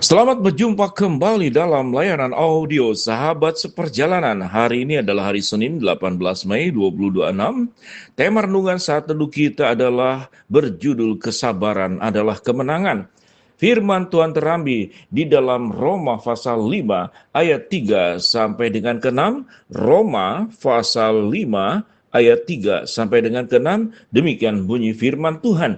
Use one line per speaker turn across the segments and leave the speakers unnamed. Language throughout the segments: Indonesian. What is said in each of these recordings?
Selamat berjumpa kembali dalam layanan audio Sahabat Seperjalanan. Hari ini adalah hari Senin 18 Mei 2026. Tema renungan saat teduh kita adalah berjudul Kesabaran adalah Kemenangan. Firman Tuhan terambil di dalam Roma pasal 5 ayat 3 sampai dengan ke-6. Roma pasal 5 ayat 3 sampai dengan ke-6. Demikian bunyi firman Tuhan.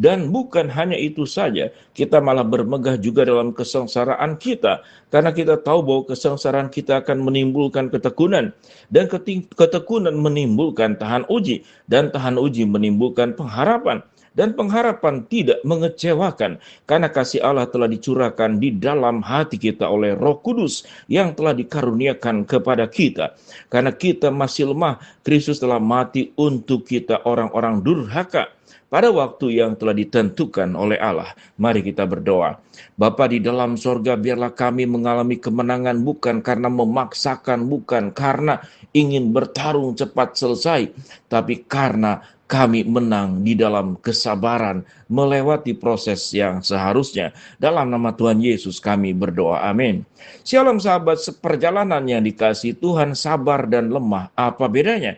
Dan bukan hanya itu saja, kita malah bermegah juga dalam kesengsaraan kita, karena kita tahu bahwa kesengsaraan kita akan menimbulkan ketekunan, dan ketekunan menimbulkan tahan uji, dan tahan uji menimbulkan pengharapan. Dan pengharapan tidak mengecewakan, karena kasih Allah telah dicurahkan di dalam hati kita oleh Roh Kudus yang telah dikaruniakan kepada kita. Karena kita masih lemah, Kristus telah mati untuk kita orang-orang durhaka pada waktu yang telah ditentukan oleh Allah. Mari kita berdoa. Bapa di dalam sorga, biarlah kami mengalami kemenangan bukan karena memaksakan, bukan karena ingin bertarung cepat selesai, tapi karena kami menang di dalam kesabaran, melewati proses yang seharusnya. Dalam nama Tuhan Yesus kami berdoa, amin. Shalom sahabat seperjalanan yang dikasihi Tuhan, sabar dan lemah, apa bedanya?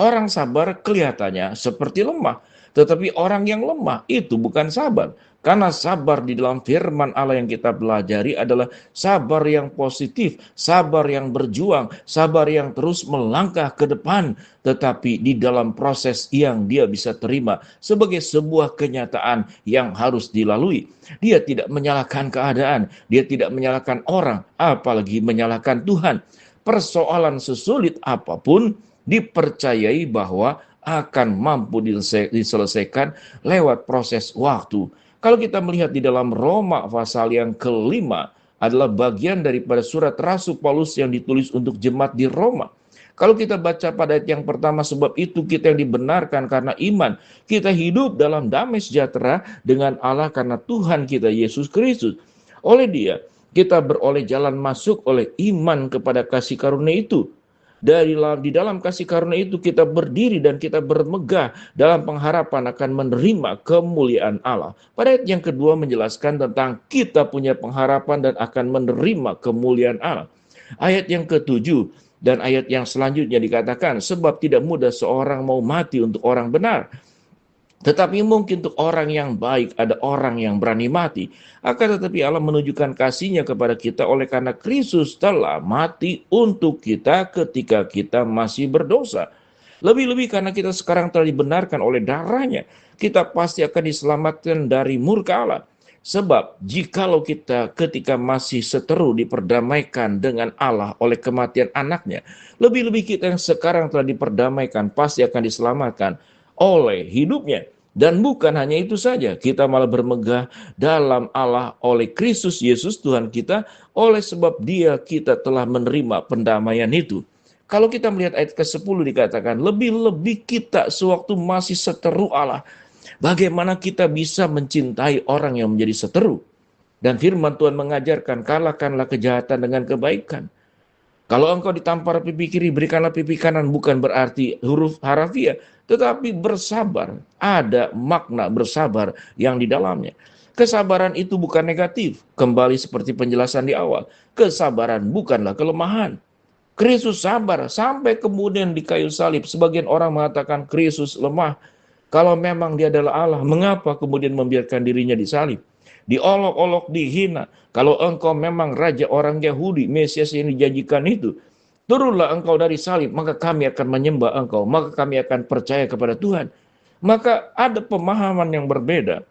Orang sabar kelihatannya seperti lemah, tetapi orang yang lemah itu bukan sabar. Karena sabar di dalam firman Allah yang kita pelajari adalah sabar yang positif, sabar yang berjuang, sabar yang terus melangkah ke depan, tetapi di dalam proses yang dia bisa terima sebagai sebuah kenyataan yang harus dilalui. Dia tidak menyalahkan keadaan, dia tidak menyalahkan orang, apalagi menyalahkan Tuhan. Persoalan sesulit apapun dipercayai bahwa akan mampu diselesaikan lewat proses waktu. Kalau kita melihat di dalam Roma pasal yang kelima adalah bagian daripada surat Rasul Paulus yang ditulis untuk jemaat di Roma. Kalau kita baca pada ayat yang pertama, sebab itu kita yang dibenarkan karena iman, kita hidup dalam damai sejahtera dengan Allah karena Tuhan kita Yesus Kristus. Oleh Dia, kita beroleh jalan masuk oleh iman kepada kasih karunia itu. Di dalam kasih karunia itu kita berdiri dan kita bermegah dalam pengharapan akan menerima kemuliaan Allah. Pada ayat yang kedua menjelaskan tentang kita punya pengharapan dan akan menerima kemuliaan Allah. Ayat yang ketujuh dan ayat yang selanjutnya dikatakan, sebab tidak mudah seorang mau mati untuk orang benar. Tetapi mungkin untuk orang yang baik ada orang yang berani mati. Akan tetapi Allah menunjukkan kasih-Nya kepada kita oleh karena Kristus telah mati untuk kita ketika kita masih berdosa. Lebih-lebih karena kita sekarang telah dibenarkan oleh darah-Nya, kita pasti akan diselamatkan dari murka Allah. Sebab jikalau kita ketika masih seteru diperdamaikan dengan Allah oleh kematian anaknya, lebih-lebih kita yang sekarang telah diperdamaikan pasti akan diselamatkan oleh hidupnya. Dan bukan hanya itu saja, kita malah bermegah dalam Allah oleh Kristus Yesus Tuhan kita, oleh sebab Dia kita telah menerima pendamaian itu. Kalau kita melihat ayat ke-10 dikatakan, lebih-lebih kita sewaktu masih seteru Allah. Bagaimana kita bisa mencintai orang yang menjadi seteru? Dan firman Tuhan mengajarkan, kalahkanlah kejahatan dengan kebaikan. Kalau engkau ditampar pipi kiri, berikanlah pipi kanan, bukan berarti huruf harafiah, tetapi bersabar. Ada makna bersabar yang di dalamnya. Kesabaran itu bukan negatif. Kembali seperti penjelasan di awal. Kesabaran bukanlah kelemahan. Kristus sabar sampai kemudian di kayu salib. Sebagian orang mengatakan Kristus lemah. Kalau memang Dia adalah Allah, mengapa kemudian membiarkan dirinya disalib? Diolok-olok, dihina. Kalau engkau memang raja orang Yahudi, Mesias yang dijanjikan itu, turunlah engkau dari salib, maka kami akan menyembah engkau, maka kami akan percaya kepada Tuhan. Maka ada pemahaman yang berbeda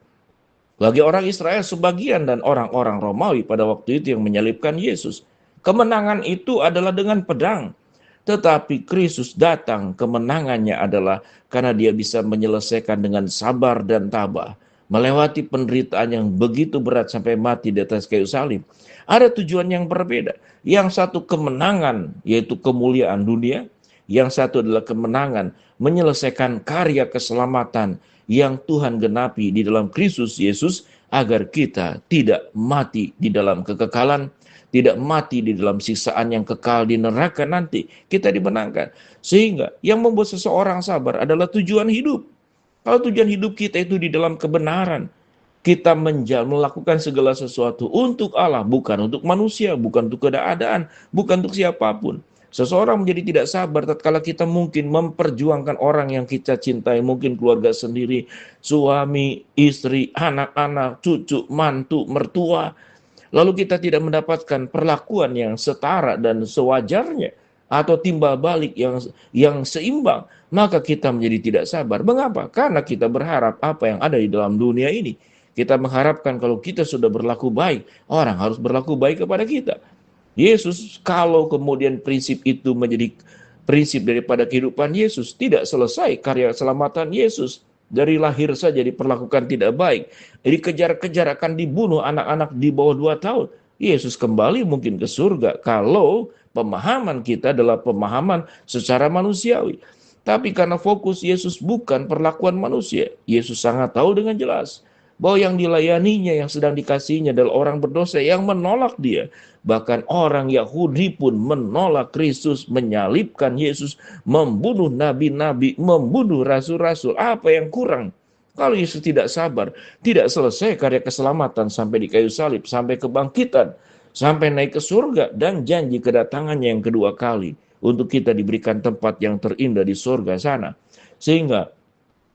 bagi orang Israel sebagian dan orang-orang Romawi pada waktu itu yang menyalibkan Yesus. Kemenangan itu adalah dengan pedang. Tetapi Kristus datang, kemenangannya adalah karena Dia bisa menyelesaikan dengan sabar dan tabah, melewati penderitaan yang begitu berat sampai mati di atas kayu salib. Ada tujuan yang berbeda. Yang satu kemenangan, yaitu kemuliaan dunia. Yang satu adalah kemenangan, menyelesaikan karya keselamatan yang Tuhan genapi di dalam Kristus Yesus, agar kita tidak mati di dalam kekekalan, tidak mati di dalam siksaan yang kekal di neraka nanti. Kita dimenangkan. Sehingga yang membuat seseorang sabar adalah tujuan hidup. Kalau tujuan hidup kita itu di dalam kebenaran, Kita melakukan segala sesuatu untuk Allah, bukan untuk manusia, bukan untuk keadaan, bukan untuk siapapun. Seseorang menjadi tidak sabar tatkala kita mungkin memperjuangkan orang yang kita cintai, mungkin keluarga sendiri, suami, istri, anak-anak, cucu, mantu, mertua. Lalu kita tidak mendapatkan perlakuan yang setara dan sewajarnya atau timbal balik yang seimbang, maka kita menjadi tidak sabar. Mengapa? Karena kita berharap apa yang ada di dalam dunia ini. Kita mengharapkan kalau kita sudah berlaku baik, orang harus berlaku baik kepada kita. Yesus, kalau kemudian prinsip itu menjadi prinsip daripada kehidupan Yesus, tidak selesai karya keselamatan Yesus. Dari lahir saja diperlakukan tidak baik, dikejar-kejar akan dibunuh anak-anak di bawah 2 tahun. Yesus kembali mungkin ke surga kalau pemahaman kita adalah pemahaman secara manusiawi. Tapi karena fokus Yesus bukan perlakuan manusia, Yesus sangat tahu dengan jelas bahwa yang dilayaninya, yang sedang dikasihinya adalah orang berdosa yang menolak dia. Bahkan orang Yahudi pun menolak Kristus, menyalibkan Yesus, membunuh nabi-nabi, membunuh rasul-rasul. Apa yang kurang? Kalau Yesus tidak sabar, tidak selesai karya keselamatan sampai di kayu salib, sampai kebangkitan, sampai naik ke surga, dan janji kedatangannya yang kedua kali untuk kita diberikan tempat yang terindah di surga sana. Sehingga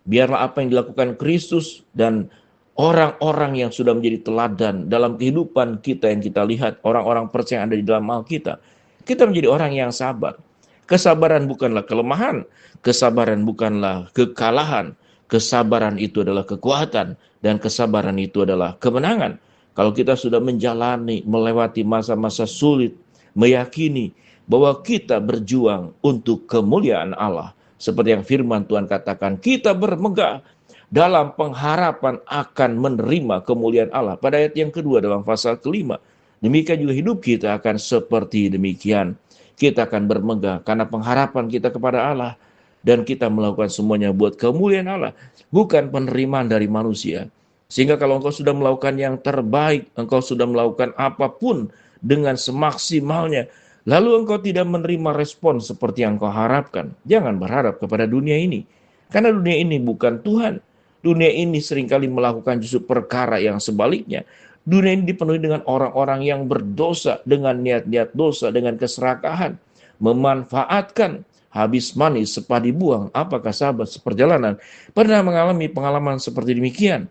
biarlah apa yang dilakukan Kristus dan orang-orang yang sudah menjadi teladan dalam kehidupan kita yang kita lihat, orang-orang percaya yang ada di dalam Alkitab, kita menjadi orang yang sabar. Kesabaran bukanlah kelemahan, kesabaran bukanlah kekalahan, kesabaran itu adalah kekuatan, dan kesabaran itu adalah kemenangan. Kalau kita sudah menjalani, melewati masa-masa sulit, meyakini bahwa kita berjuang untuk kemuliaan Allah, seperti yang firman Tuhan katakan, kita bermegah dalam pengharapan akan menerima kemuliaan Allah. Pada ayat yang kedua dalam pasal kelima. Demikian juga hidup kita akan seperti demikian. Kita akan bermegah karena pengharapan kita kepada Allah. Dan kita melakukan semuanya buat kemuliaan Allah. Bukan penerimaan dari manusia. Sehingga kalau engkau sudah melakukan yang terbaik, engkau sudah melakukan apapun dengan semaksimalnya, lalu engkau tidak menerima respon seperti yang engkau harapkan, jangan berharap kepada dunia ini. Karena dunia ini bukan Tuhan. Dunia ini seringkali melakukan justru perkara yang sebaliknya. Dunia ini dipenuhi dengan orang-orang yang berdosa, dengan niat-niat dosa, dengan keserakahan, memanfaatkan, habis manis sepadi buang. Apakah sahabat seperjalanan pernah mengalami pengalaman seperti demikian?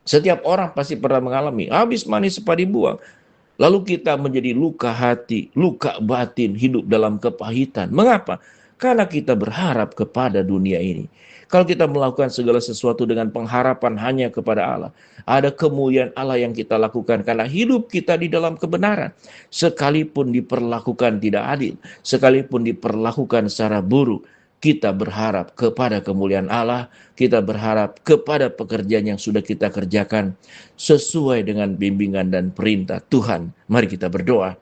Setiap orang pasti pernah mengalami habis manis sepadi buang. Lalu kita menjadi luka hati, luka batin, hidup dalam kepahitan. Mengapa? Karena kita berharap kepada dunia ini. Kalau kita melakukan segala sesuatu dengan pengharapan hanya kepada Allah, ada kemuliaan Allah yang kita lakukan karena hidup kita di dalam kebenaran. Sekalipun diperlakukan tidak adil, sekalipun diperlakukan secara buruk, kita berharap kepada kemuliaan Allah, kita berharap kepada pekerjaan yang sudah kita kerjakan sesuai dengan bimbingan dan perintah Tuhan. Mari kita berdoa.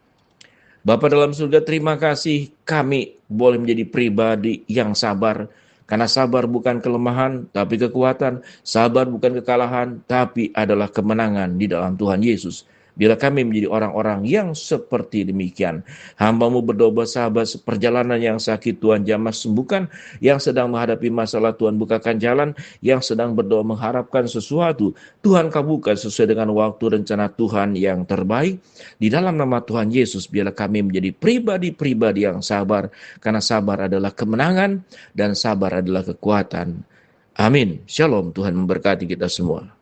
Bapa dalam surga, terima kasih kami boleh menjadi pribadi yang sabar. Karena sabar bukan kelemahan, tapi kekuatan. Sabar bukan kekalahan, tapi adalah kemenangan di dalam Tuhan Yesus. Bila kami menjadi orang-orang yang seperti demikian. Hamba-Mu berdoa sahabat seperjalanan yang sakit Tuhan jamah sembuhkan. Yang sedang menghadapi masalah Tuhan bukakan jalan. Yang sedang berdoa mengharapkan sesuatu, Tuhan kabulkan sesuai dengan waktu rencana Tuhan yang terbaik. Di dalam nama Tuhan Yesus, biarlah kami menjadi pribadi-pribadi yang sabar. Karena sabar adalah kemenangan dan sabar adalah kekuatan. Amin. Shalom, Tuhan memberkati kita semua.